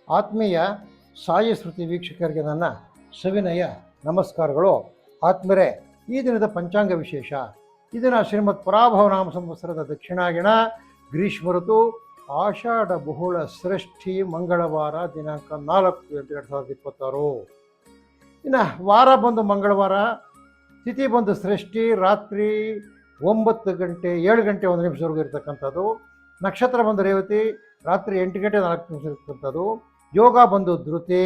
ಆತ್ಮೀಯ ಸಾಯಿ ಶ್ರುತಿ ವೀಕ್ಷಕರಿಗೆ ನನ್ನ ಸವಿನಯ ನಮಸ್ಕಾರಗಳು. ಆತ್ಮರೇ, ಈ ದಿನದ ಪಂಚಾಂಗ ವಿಶೇಷ. ಈ ದಿನ ಶ್ರೀಮದ್ ಪರಾಭವನಾಮ ಸಂವತ್ಸರದ ದಕ್ಷಿಣಾಯಣ ಗ್ರೀಷ್ಮ ಋತು ಆಷಾಢ ಬಹುಳ ಷಷ್ಠಿ ಮಂಗಳವಾರ ದಿನಾಂಕ 4/8/2026. ಇನ್ನು ವಾರ ಬಂದು ಮಂಗಳವಾರ, ತಿಥಿ ಬಂದು ಷಷ್ಠಿ, ರಾತ್ರಿ 9 ಗಂಟೆ 7 ಗಂಟೆ 1 ನಿಮಿಷವರೆಗೂ ಇರ್ತಕ್ಕಂಥದ್ದು. ನಕ್ಷತ್ರ ಬಂದು ರೇವತಿ, ರಾತ್ರಿ 8 ಗಂಟೆ 4 ನಿಮಿಷ ಇರ್ತಕ್ಕಂಥದ್ದು. ಯೋಗ ಬಂದು ಧೃತಿ,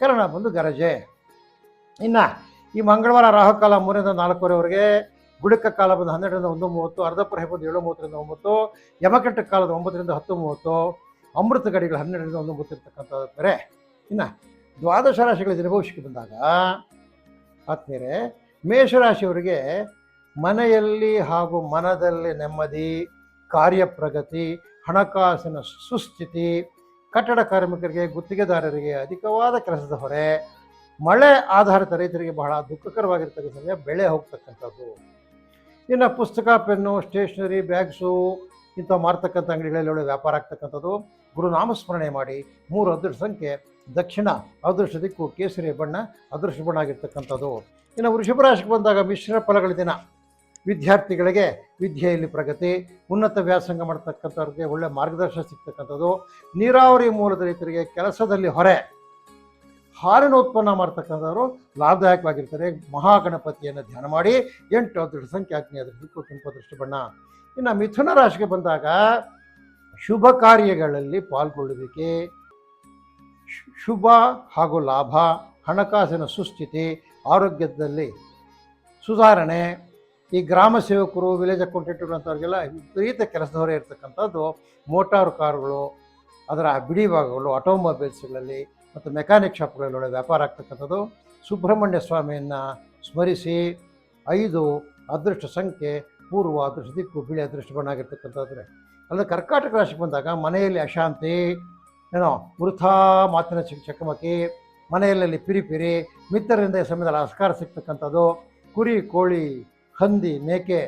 ಕರಣ ಬಂದು ಗರಜೆ. ಇನ್ನು ಈ ಮಂಗಳವಾರ ರಾಹುಕಾಲ 3ರಿಂದ 4:15ವರೆಗೆ, ಗುಳಿಕ ಕಾಲ ಬಂದು 12ರಿಂದ 1:30, ಅರ್ಧಪ್ರಹೆ ಬಂದು 7:30ರಿಂದ 9, ಯಮಕಂಟ ಕಾಲದ 9ರಿಂದ 10:30, ಅಮೃತ ಗಡಿಗಳು 12ರಿಂದ 1:30 ಇರ್ತಕ್ಕಂಥದ್ದು ಬೇರೆ. ಇನ್ನು ದ್ವಾದಶ ರಾಶಿಗಳ ದಿನಭವಿಷ್ಯಕ್ಕೆ ಬಂದಾಗ ಆತ್ಮೀಯರೇ, ಮೇಷರಾಶಿಯವರಿಗೆ ಮನೆಯಲ್ಲಿ ಹಾಗೂ ಮನದಲ್ಲಿ ನೆಮ್ಮದಿ, ಕಾರ್ಯಪ್ರಗತಿ, ಹಣಕಾಸಿನ ಸುಸ್ಥಿತಿ, ಕಟ್ಟಡ ಕಾರ್ಮಿಕರಿಗೆ, ಗುತ್ತಿಗೆದಾರರಿಗೆ ಅಧಿಕವಾದ ಕೆಲಸದ ಹೊರೆ, ಮಳೆ ಆಧಾರಿತ ರೈತರಿಗೆ ಬಹಳ ದುಃಖಕರವಾಗಿರ್ತಕ್ಕಂಥ ಸಮಯ, ಬೆಳೆ ಹೋಗ್ತಕ್ಕಂಥದ್ದು. ಇನ್ನು ಪುಸ್ತಕ, ಪೆನ್ನು, ಸ್ಟೇಷನರಿ, ಬ್ಯಾಗ್ಸು ಇಂಥ ಮಾರ್ತಕ್ಕಂಥ ಅಂಗಡಿಗಳಲ್ಲಿ ಒಳ್ಳೆ ವ್ಯಾಪಾರ ಆಗ್ತಕ್ಕಂಥದ್ದು. ಗುರುನಾಮಸ್ಮರಣೆ ಮಾಡಿ. 3 ಅದೃಷ್ಟ ಸಂಖ್ಯೆ ದಕ್ಷಿಣ, ಅದೃಷ್ಟ ದಿಕ್ಕು ಕೇಸರಿ ಬಣ್ಣ, ಅದೃಷ್ಟ ಬಣ್ಣ ಆಗಿರ್ತಕ್ಕಂಥದ್ದು. ಇನ್ನು ವೃಷಭ ರಾಶಿಗೆ ಬಂದಾಗ ಮಿಶ್ರ ಫಲಗಳ ದಿನ. ವಿದ್ಯಾರ್ಥಿಗಳಿಗೆ ವಿದ್ಯೆಯಲ್ಲಿ ಪ್ರಗತಿ, ಉನ್ನತ ವ್ಯಾಸಂಗ ಮಾಡ್ತಕ್ಕಂಥವ್ರಿಗೆ ಒಳ್ಳೆ ಮಾರ್ಗದರ್ಶನ ಸಿಗ್ತಕ್ಕಂಥದ್ದು. ನೀರಾವರಿ ಮೂಲದ ರೈತರಿಗೆ ಕೆಲಸದಲ್ಲಿ ಹೊರೆ, ಹಾಲಿನ ಉತ್ಪನ್ನ ಮಾಡ್ತಕ್ಕಂಥವ್ರು ಲಾಭದಾಯಕವಾಗಿರ್ತಾರೆ. ಮಹಾಗಣಪತಿಯನ್ನು ಧ್ಯಾನ ಮಾಡಿ. 8 ಅದೃಷ್ಟ ಸಂಖ್ಯೆ ಆಗ್ನೇಯ ಅದೃಷ್ಟ, ಕೆಂಪು ಅದೃಷ್ಟ ಬಣ್ಣ. ಇನ್ನು ಮಿಥುನ ರಾಶಿಗೆ ಬಂದಾಗ ಶುಭ ಕಾರ್ಯಗಳಲ್ಲಿ ಪಾಲ್ಗೊಳ್ಳುವಿಕೆ, ಶುಭ ಹಾಗೂ ಲಾಭ, ಹಣಕಾಸಿನ ಸುಸ್ಥಿತಿ, ಆರೋಗ್ಯದಲ್ಲಿ ಸುಧಾರಣೆ. ಈ ಗ್ರಾಮ ಸೇವಕರು, ವಿಲೇಜ್ ಅಕೌಂಟೆಂಟ್ಗಳು ಅಂಥವ್ರಿಗೆಲ್ಲ ವಿಪರೀತ ಕೆಲಸದ ಹೊರೆ ಇರ್ತಕ್ಕಂಥದ್ದು. ಮೋಟಾರು ಕಾರುಗಳು, ಅದರ ಬಿಡಿ ಭಾಗಗಳು, ಆಟೋಮೊಬೈಲ್ಸ್ಗಳಲ್ಲಿ ಮತ್ತು ಮೆಕ್ಯಾನಿಕ್ ಶಾಪ್ಗಳಲ್ಲಿ ಒಳ್ಳೆ ವ್ಯಾಪಾರ ಆಗ್ತಕ್ಕಂಥದ್ದು. ಸುಬ್ರಹ್ಮಣ್ಯ ಸ್ವಾಮಿಯನ್ನು ಸ್ಮರಿಸಿ. 5 ಅದೃಷ್ಟ ಸಂಖ್ಯೆ ಪೂರ್ವ, ಅದೃಷ್ಟ ದಿಕ್ಕು ಬಿಳಿ, ಅದೃಷ್ಟ ಬಣ್ಣ ಆಗಿರ್ತಕ್ಕಂಥದ್ರೆ. ಅಲ್ಲದೆ ಕರ್ಕಾಟಕ ರಾಶಿಗೆ ಬಂದಾಗ ಮನೆಯಲ್ಲಿ ಅಶಾಂತಿ, ವೃಥಾ ಮಾತಿನ ಚಕಮಕಿ, ಮನೆಯಲ್ಲಿ ಪಿರಿಪಿರಿ, ಮಿತ್ರರಿಂದ ಸಮಯದಲ್ಲಿ ಅಸ್ಕಾರ ಸಿಗ್ತಕ್ಕಂಥದ್ದು. ಕುರಿ, ಕೋಳಿ, ಹಂದಿ, ಮೇಕೆ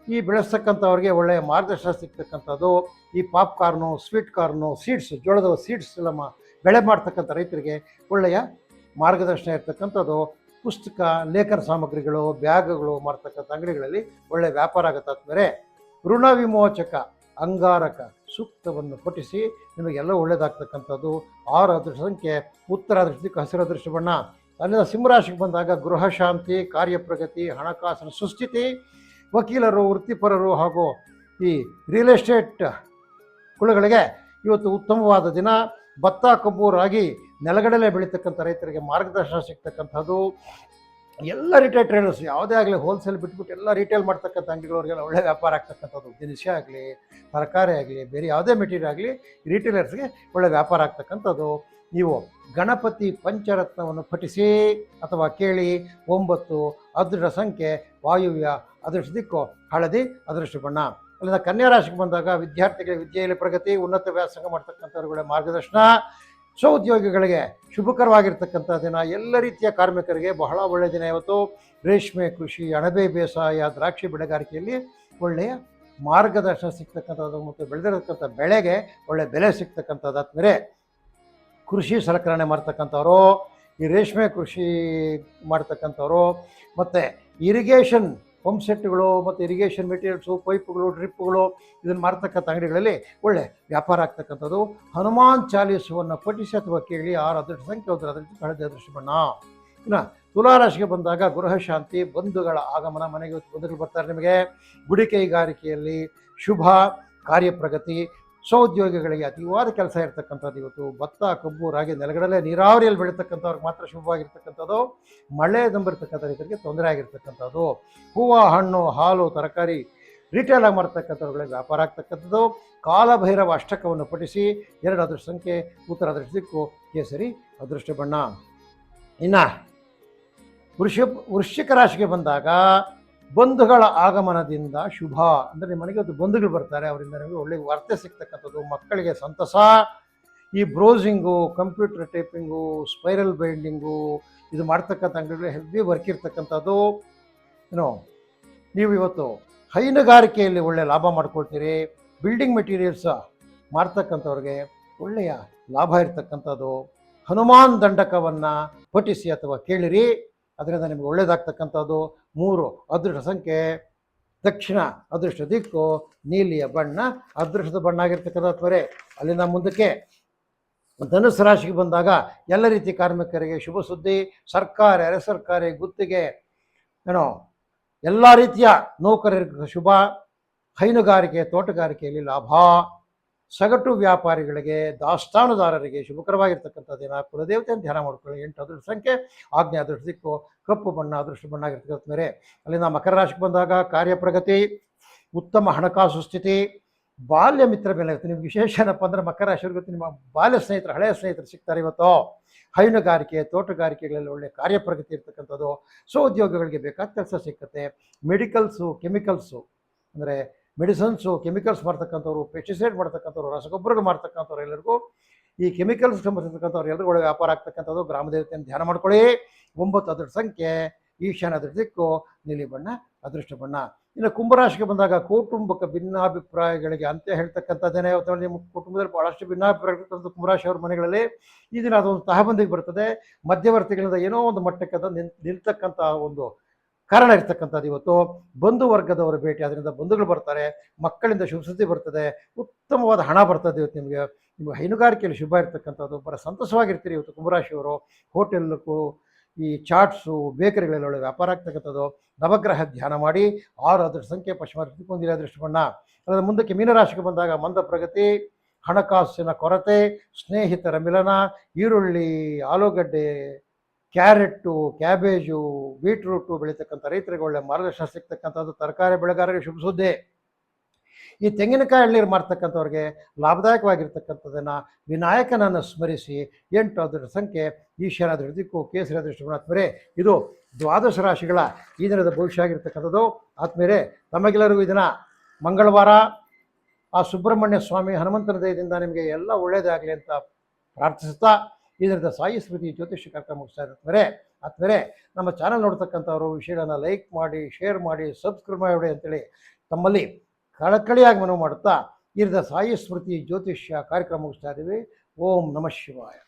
ಈ ಬೆಳೆಸ್ತಕ್ಕಂಥವ್ರಿಗೆ ಒಳ್ಳೆಯ ಮಾರ್ಗದರ್ಶನ ಸಿಗ್ತಕ್ಕಂಥದ್ದು. ಈ ಪಾಪ್ಕಾರ್ನು, ಸ್ವೀಟ್ ಕಾರ್ನು, ಸೀಡ್ಸ್, ಜೋಳದ ಸೀಡ್ಸ್ ಎಲ್ಲ ಬೆಳೆ ಮಾಡ್ತಕ್ಕಂಥ ರೈತರಿಗೆ ಒಳ್ಳೆಯ ಮಾರ್ಗದರ್ಶನ ಇರ್ತಕ್ಕಂಥದ್ದು. ಪುಸ್ತಕ, ಲೇಖನ ಸಾಮಗ್ರಿಗಳು, ಬ್ಯಾಗ್ಗಳು ಮಾಡ್ತಕ್ಕಂಥ ಅಂಗಡಿಗಳಲ್ಲಿ ಒಳ್ಳೆಯ ವ್ಯಾಪಾರ ಆಗುತ್ತಾದ್ಮೇಲೆ ಋಣ ವಿಮೋಚಕ ಅಂಗಾರಕ ಸೂಕ್ತವನ್ನು ಪಠಿಸಿ ನಿಮಗೆಲ್ಲ ಒಳ್ಳೆಯದಾಗ್ತಕ್ಕಂಥದ್ದು. 6 ಅದೃಷ್ಟ ಸಂಖ್ಯೆ ಉತ್ತರ ಅದೃಷ್ಟ ದಿಕ್ಕು ಹಸಿರು ಅದೃಷ್ಟ ಬಣ್ಣ. ಅಲ್ಲಿಂದ ಸಿಂಹರಾಶಿಗೆ ಬಂದಾಗ ಗೃಹ ಶಾಂತಿ, ಕಾರ್ಯಪ್ರಗತಿ, ಹಣಕಾಸಿನ ಸುಸ್ಥಿತಿ. ವಕೀಲರು, ವೃತ್ತಿಪರರು ಹಾಗೂ ಈ ರಿಯಲ್ ಎಸ್ಟೇಟ್ ಕುಳಗಳಿಗೆ ಇವತ್ತು ಉತ್ತಮವಾದ ದಿನ. ಭತ್ತ, ಕಬ್ಬು, ರಾಗಿ, ನೆಲಗಡಲೆ ಬೆಳೀತಕ್ಕಂಥ ರೈತರಿಗೆ ಮಾರ್ಗದರ್ಶನ ಸಿಗ್ತಕ್ಕಂಥದ್ದು. ಎಲ್ಲ ರಿಟೇಲ್ ಟ್ರೇಡರ್ಸ್, ಯಾವುದೇ ಆಗಲಿ ಹೋಲ್ಸೇಲ್ ಬಿಟ್ಬಿಟ್ಟು ಎಲ್ಲ ರಿಟೇಲ್ ಮಾಡ್ತಕ್ಕಂಥ ಅಂಗಡಿಗಳವ್ರಿಗೆಲ್ಲ ಒಳ್ಳೆ ವ್ಯಾಪಾರ ಆಗ್ತಕ್ಕಂಥದ್ದು. ದಿನಸಿ ಆಗಲಿ, ತರಕಾರಿ ಆಗಲಿ, ಬೇರೆ ಯಾವುದೇ ಮೆಟೀರಿಯಲ್ ಆಗಲಿ ರಿಟೇಲರ್ಸ್ಗೆ ಒಳ್ಳೆ ವ್ಯಾಪಾರ ಆಗ್ತಕ್ಕಂಥದ್ದು. ನೀವು ಗಣಪತಿ ಪಂಚರತ್ನವನ್ನು ಪಠಿಸಿ ಅಥವಾ ಕೇಳಿ. 9 ಅದೃಷ್ಟ ಸಂಖ್ಯೆ ವಾಯುವ್ಯ, ಅದೃಷ್ಟ ದಿಕ್ಕು ಹಳದಿ, ಅದೃಷ್ಟ ಬಣ್ಣ. ಅಲ್ಲಿಂದ ಕನ್ಯಾ ರಾಶಿಗೆ ಬಂದಾಗ ವಿದ್ಯಾರ್ಥಿಗಳಿಗೆ ವಿದ್ಯೆಯಲ್ಲಿ ಪ್ರಗತಿ, ಉನ್ನತ ವ್ಯಾಸಂಗ ಮಾಡ್ತಕ್ಕಂಥವ್ರುಗಳ ಮಾರ್ಗದರ್ಶನ. ಸ್ವಉದ್ಯೋಗಿಗಳಿಗೆ ಶುಭಕರವಾಗಿರ್ತಕ್ಕಂಥ ದಿನ. ಎಲ್ಲ ರೀತಿಯ ಕಾರ್ಮಿಕರಿಗೆ ಬಹಳ ಒಳ್ಳೆಯ ದಿನ ಇವತ್ತು. ರೇಷ್ಮೆ ಕೃಷಿ, ಅಣಬೆ ಬೇಸಾಯ, ದ್ರಾಕ್ಷಿ ಬೆಳೆಗಾರಿಕೆಯಲ್ಲಿ ಒಳ್ಳೆಯ ಮಾರ್ಗದರ್ಶನ ಸಿಗ್ತಕ್ಕಂಥದ್ದು ಮತ್ತು ಬೆಳೆದಿರತಕ್ಕಂಥ ಬೆಳೆಗೆ ಒಳ್ಳೆಯ ಬೆಲೆ ಸಿಗ್ತಕ್ಕಂಥದ್ದು. ಆದ್ಮೇಲೆ ಕೃಷಿ ಸಲಕರಣೆ ಮಾಡ್ತಕ್ಕಂಥವ್ರು, ಈ ರೇಷ್ಮೆ ಕೃಷಿ ಮಾಡ್ತಕ್ಕಂಥವ್ರು ಮತ್ತು ಇರಿಗೇಷನ್ ಪಂಪ್ ಸೆಟ್ಗಳು ಮತ್ತು ಇರಿಗೇಷನ್ ಮೆಟೀರಿಯಲ್ಸು, ಪೈಪುಗಳು, ಡ್ರಿಪ್ಪುಗಳು ಇದನ್ನು ಮಾರ್ತಕ್ಕಂಥ ಅಂಗಡಿಗಳಲ್ಲಿ ಒಳ್ಳೆ ವ್ಯಾಪಾರ ಆಗ್ತಕ್ಕಂಥದ್ದು. ಹನುಮಾನ್ ಚಾಲೀಸವನ್ನು ಪಠಿಸಿ ಅಥವಾ ಕೇಳಿ. 6 ಅದೃಷ್ಟ ಸಂಖ್ಯೆ ಅದೃಷ್ಟ ಹಳದಿ ಅದೃಷ್ಟ ಬಣ್ಣ. ಇನ್ನು ತುಲಾರಾಶಿಗೆ ಬಂದಾಗ ಗೃಹ ಶಾಂತಿ, ಬಂಧುಗಳ ಆಗಮನ, ಮನೆಗೆ ಬಂಧುಗಳು ಬರ್ತಾರೆ ನಿಮಗೆ. ಗುಡಿ ಕೈಗಾರಿಕೆಯಲ್ಲಿ ಶುಭ, ಕಾರ್ಯಪ್ರಗತಿ. ಸ್ವಉದ್ಯೋಗಿಗಳಿಗೆ ಅತಿವಾದ ಕೆಲಸ ಇರ್ತಕ್ಕಂಥದ್ದು ಇವತ್ತು. ಭತ್ತ, ಕಬ್ಬು, ರಾಗಿ, ನೆಲಗಡಲೆ, ನೀರಾವರಿಯಲ್ಲಿ ಬೆಳೀತಕ್ಕಂಥವ್ರಿಗೆ ಮಾತ್ರ ಶುಭವಾಗಿರ್ತಕ್ಕಂಥದ್ದು. ಮಳೆ ನಂಬಿರ್ತಕ್ಕಂಥ ರೈತರಿಗೆ ತೊಂದರೆ ಆಗಿರ್ತಕ್ಕಂಥದ್ದು. ಹೂವು, ಹಣ್ಣು, ಹಾಲು, ತರಕಾರಿ ರಿಟೇಲ್ ಆಗಿ ಮಾಡ್ತಕ್ಕಂಥವ್ರುಗಳಿಗೆ ವ್ಯಾಪಾರ ಆಗ್ತಕ್ಕಂಥದ್ದು. ಕಾಲಭೈರವ ಅಷ್ಟಕವನ್ನು ಪಠಿಸಿ. 2 ಅದೃಷ್ಟ ಸಂಖ್ಯೆ ಉತ್ತರ ಅದೃಷ್ಟ ದಿಕ್ಕು ಕೇಸರಿ, ಅದೃಷ್ಟ ಬಣ್ಣ. ಇನ್ನು ವೃಶ್ಚಿಕ ರಾಶಿಗೆ ಬಂದಾಗ ಬಂಧುಗಳ ಆಗಮನದಿಂದ ಶುಭ. ಅಂದರೆ ನಿಮ್ಮ ಮನೆಗೆ ಒಂದು ಬಂಧುಗಳು ಬರ್ತಾರೆ, ಅವರಿಂದ ನಿಮಗೆ ಒಳ್ಳೆಯ ವಾರ್ತೆ ಸಿಗ್ತಕ್ಕಂಥದ್ದು. ಮಕ್ಕಳಿಗೆ ಸಂತಸ. ಈ ಬ್ರೌಸಿಂಗು, ಕಂಪ್ಯೂಟರ್ ಟೈಪಿಂಗು, ಸ್ಪೈರಲ್ ಬೈಂಡಿಂಗು ಇದು ಮಾಡ್ತಕ್ಕಂಥ ಅಂಗಡಿಗಳು ಹೆವಿ ವರ್ಕ್ ಇರ್ತಕ್ಕಂಥದ್ದು. ನೀವು ಇವತ್ತು ಹೈನುಗಾರಿಕೆಯಲ್ಲಿ ಒಳ್ಳೆಯ ಲಾಭ ಮಾಡ್ಕೊಳ್ತೀರಿ. ಬಿಲ್ಡಿಂಗ್ ಮೆಟೀರಿಯಲ್ಸ್ ಮಾಡ್ತಕ್ಕಂಥವ್ರಿಗೆ ಒಳ್ಳೆಯ ಲಾಭ ಇರ್ತಕ್ಕಂಥದ್ದು. ಹನುಮಾನ್ ದಂಡಕವನ್ನು ಪಠಿಸಿ ಅಥವಾ ಕೇಳಿರಿ, ಅದರಿಂದ ನಿಮಗೆ ಒಳ್ಳೆಯದಾಗ್ತಕ್ಕಂಥದ್ದು. 3 ಅದೃಷ್ಟ ಸಂಖ್ಯೆ ದಕ್ಷಿಣ, ಅದೃಷ್ಟ ದಿಕ್ಕು ನೀಲಿಯ ಬಣ್ಣ, ಅದೃಷ್ಟದ ಬಣ್ಣ ಆಗಿರ್ತಕ್ಕಂಥ ತ್ವರೆ. ಅಲ್ಲಿಂದ ಮುಂದಕ್ಕೆ ಧನುಸ್ಸು ರಾಶಿಗೆ ಬಂದಾಗ ಎಲ್ಲ ರೀತಿ ಕಾರ್ಮಿಕರಿಗೆ ಶುಭ ಸುದ್ದಿ. ಸರ್ಕಾರಿ, ಅರೆ ಸರ್ಕಾರಿ, ಗುತ್ತಿಗೆ, ಏನೋ ಎಲ್ಲ ರೀತಿಯ ನೌಕರರಿಗೆ ಶುಭ. ಹೈನುಗಾರಿಕೆ, ತೋಟಗಾರಿಕೆಯಲ್ಲಿ ಲಾಭ. ಸಗಟು ವ್ಯಾಪಾರಿಗಳಿಗೆ, ದಾಸ್ತಾನುದಾರರಿಗೆ ಶುಭಕರವಾಗಿರ್ತಕ್ಕಂಥ ದಿನ. ಕುಲದೇವತೆಯನ್ನು ಧ್ಯಾನ ಮಾಡ್ಕೊಳ್ಳಿ. 8 ಅದೃಷ್ಟ ಸಂಖ್ಯೆ ಆಗ್ನೇಯ ಅದೃಷ್ಟ ದಿಕ್ಕು ಕಪ್ಪು ಬಣ್ಣ, ಅದೃಷ್ಟ ಬಣ್ಣ ಆಗಿರ್ತಕ್ಕಂಥ ಮೇಲೆ. ಅಲ್ಲಿಂದ ಮಕರ ರಾಶಿಗೆ ಬಂದಾಗ ಕಾರ್ಯಪ್ರಗತಿ, ಉತ್ತಮ ಹಣಕಾಸು ಸ್ಥಿತಿ, ಬಾಲ್ಯ ಮಿತ್ರ ಮೇಲೆ ಇರುತ್ತೆ. ನಿಮ್ಗೆ ವಿಶೇಷ ಏನಪ್ಪ ಅಂದರೆ ಮಕರ ರಾಶಿಯವರಿಗೆ ನಿಮ್ಮ ಬಾಲ್ಯ ಸ್ನೇಹಿತರು, ಹಳೆಯ ಸ್ನೇಹಿತರು ಸಿಗ್ತಾರೆ ಇವತ್ತು. ಹೈನುಗಾರಿಕೆ, ತೋಟಗಾರಿಕೆಗಳಲ್ಲಿ ಒಳ್ಳೆಯ ಕಾರ್ಯಪ್ರಗತಿ ಇರ್ತಕ್ಕಂಥದ್ದು. ಉದ್ಯೋಗಗಳಿಗೆ ಬೇಕಾದ ಕೆಲಸ ಸಿಕ್ಕತ್ತೆ. ಮೆಡಿಕಲ್ಸು, ಕೆಮಿಕಲ್ಸು ಅಂದರೆ ಮೆಡಿಸನ್ಸು, ಕೆಮಿಕಲ್ಸ್ ಮಾಡ್ತಕ್ಕಂಥವ್ರು, ಪೆಸ್ಟಿಸೈಡ್ ಮಾಡ್ತಕ್ಕಂಥವ್ರು, ರಸಗೊಬ್ಬರಗಳು ಮಾಡ್ತಕ್ಕಂಥವ್ರು ಎಲ್ಲರಿಗೂ, ಈ ಕೆಮಿಕಲ್ಸ್ ಸಂಬಂಧಿಸಿರ್ತಕ್ಕಂಥವ್ರು ಎಲ್ಲರಿಗೂ ಒಳ್ಳೆ ವ್ಯಾಪಾರ ಆಗ್ತಕ್ಕಂಥದ್ದು. ಗ್ರಾಮದೇವತೆಯನ್ನು ಧ್ಯಾನ ಮಾಡ್ಕೊಳ್ಳಿ. 9 ಅದೃಷ್ಟ ಸಂಖ್ಯೆ ಈಶಾನ್ಯ ಅದೃಷ್ಟ ದಿಕ್ಕು ನೀಲಿ ಬಣ್ಣ, ಅದೃಷ್ಟ ಬಣ್ಣ. ಇನ್ನು ಕುಂಭರಾಶಿಗೆ ಬಂದಾಗ ಕೌಟುಂಬಿಕ ಭಿನ್ನಾಭಿಪ್ರಾಯಗಳಿಗೆ ಅಂತ್ಯ ಹೇಳ್ತಕ್ಕಂಥದ್ದೇನೆ. ನಿಮ್ಮ ಕುಟುಂಬದಲ್ಲಿ ಭಾಳಷ್ಟು ಭಿನ್ನಾಭಿಪ್ರಾಯ ಇರ್ತಕ್ಕಂಥ ಕುಂಭರಾಶಿಯವ್ರ ಮನೆಗಳಲ್ಲಿ ಈ ದಿನ ಅದೊಂದು ತಹಬಂದಿಗೆ ಬರ್ತದೆ. ಮಧ್ಯವರ್ತಿಗಳಿಂದ ಏನೋ ಒಂದು ಮಟ್ಟಕ್ಕೆ ಅದು ನಿಲ್ತಕ್ಕಂಥ ಒಂದು ಕಾರಣ ಇರ್ತಕ್ಕಂಥದ್ದು ಇವತ್ತು. ಬಂಧು ವರ್ಗದವರ ಭೇಟಿ, ಅದರಿಂದ ಬಂಧುಗಳು ಬರ್ತಾರೆ. ಮಕ್ಕಳಿಂದ ಶುಭ ಸುದ್ದಿ ಬರ್ತದೆ. ಉತ್ತಮವಾದ ಹಣ ಬರ್ತದೆ ಇವತ್ತು ನಿಮಗೆ. ನಿಮಗೆ ಹೈನುಗಾರಿಕೆಯಲ್ಲಿ ಶುಭ ಇರ್ತಕ್ಕಂಥದ್ದು. ಬರ ಸಂತಸವಾಗಿರ್ತೀರಿ ಇವತ್ತು ಕುಂಭರಾಶಿಯವರು. ಹೋಟೆಲ್ಗೂ, ಈ ಚಾಟ್ಸು, ಬೇಕರಿಗಳಲ್ಲಿ ಒಳ್ಳೆ ವ್ಯಾಪಾರ ಆಗ್ತಕ್ಕಂಥದ್ದು. ನವಗ್ರಹ ಧ್ಯಾನ ಮಾಡಿ. 6 ಅದೃಷ್ಟ ಸಂಖ್ಯೆ ಪಶ್ಚಿಮ ಹೊಂದಿಲ್ಲ ಅದೃಷ್ಟ ಬಣ್ಣ. ಅದರ ಮುಂದಕ್ಕೆ ಮೀನರಾಶಿಗೆ ಬಂದಾಗ ಮಂದ ಪ್ರಗತಿ, ಹಣಕಾಸಿನ ಕೊರತೆ, ಸ್ನೇಹಿತರ ಮಿಲನ, ಈರುಳ್ಳಿ, ಆಲೂಗಡ್ಡೆ, ಕ್ಯಾರೆಟ್ಟು, ಕ್ಯಾಬೇಜು, ಬೀಟ್ರೂಟು ಬೆಳೀತಕ್ಕಂಥ ರೈತರಿಗೆ ಒಳ್ಳೆ ಮಾರ್ಗದರ್ಶನ ಸಿಗ್ತಕ್ಕಂಥದ್ದು. ತರಕಾರಿ ಬೆಳೆಗಾರರಿಗೆ ಶುಭ ಸುದ್ದಿ. ಈ ತೆಂಗಿನಕಾಯಿ ಎಳ್ನೀರು ಮಾರ್ತಕ್ಕಂಥವ್ರಿಗೆ ಲಾಭದಾಯಕವಾಗಿರ್ತಕ್ಕಂಥದ್ದನ್ನು ವಿನಾಯಕನನ್ನು ಸ್ಮರಿಸಿ. 8 ಅದೃಷ್ಟ ಸಂಖ್ಯೆ ಈಶಾನ್ಯ ಅದೃಷ್ಟ ದಿಕ್ಕು ಕೇಸರಿ ಅದೃಷ್ಟ ಬಣ್ಣ. ಆತ್ಮೀಯರೇ, ಇದು 12 ರಾಶಿಗಳ ಈ ದಿನದ ಭವಿಷ್ಯ ಆಗಿರ್ತಕ್ಕಂಥದ್ದು. ಆತ್ಮೀಯರೇ, ತಮಗೆಲ್ಲರಿಗೂ ಈ ದಿನ ಮಂಗಳವಾರ ಆ ಸುಬ್ರಹ್ಮಣ್ಯ ಸ್ವಾಮಿ ಹನುಮಂತನ ದಯದಿಂದ ನಿಮಗೆ ಎಲ್ಲ ಒಳ್ಳೆಯದಾಗಲಿ ಅಂತ ಪ್ರಾರ್ಥಿಸುತ್ತಾ ಈ ದಿನದ ಸಾಯಿ ಸ್ಮೃತಿ ಜ್ಯೋತಿಷ್ಯ ಕಾರ್ಯಕ್ರಮ ಮುಗಿಸ್ತಾ ಇರ್ತಾರೆ. ಆದ್ಮೇಲೆ ನಮ್ಮ ಚಾನಲ್ ನೋಡ್ತಕ್ಕಂಥವ್ರು ವಿಷಯಗಳನ್ನು ಲೈಕ್ ಮಾಡಿ, ಶೇರ್ ಮಾಡಿ, ಸಬ್ಸ್ಕ್ರೈಬ್ ಮಾಡಿ ಅಂತೇಳಿ ತಮ್ಮಲ್ಲಿ ಕಳಕಳಿಯಾಗಿ ಮನವಿ ಮಾಡುತ್ತಾ ಈ ದಿನದ ಸಾಯಿ ಸ್ಮೃತಿ ಜ್ಯೋತಿಷ್ಯ ಕಾರ್ಯಕ್ರಮ ಮುಗಿಸ್ತಾ ಇದ್ದೀವಿ. ಓಂ ನಮಃ ಶಿವಾಯ.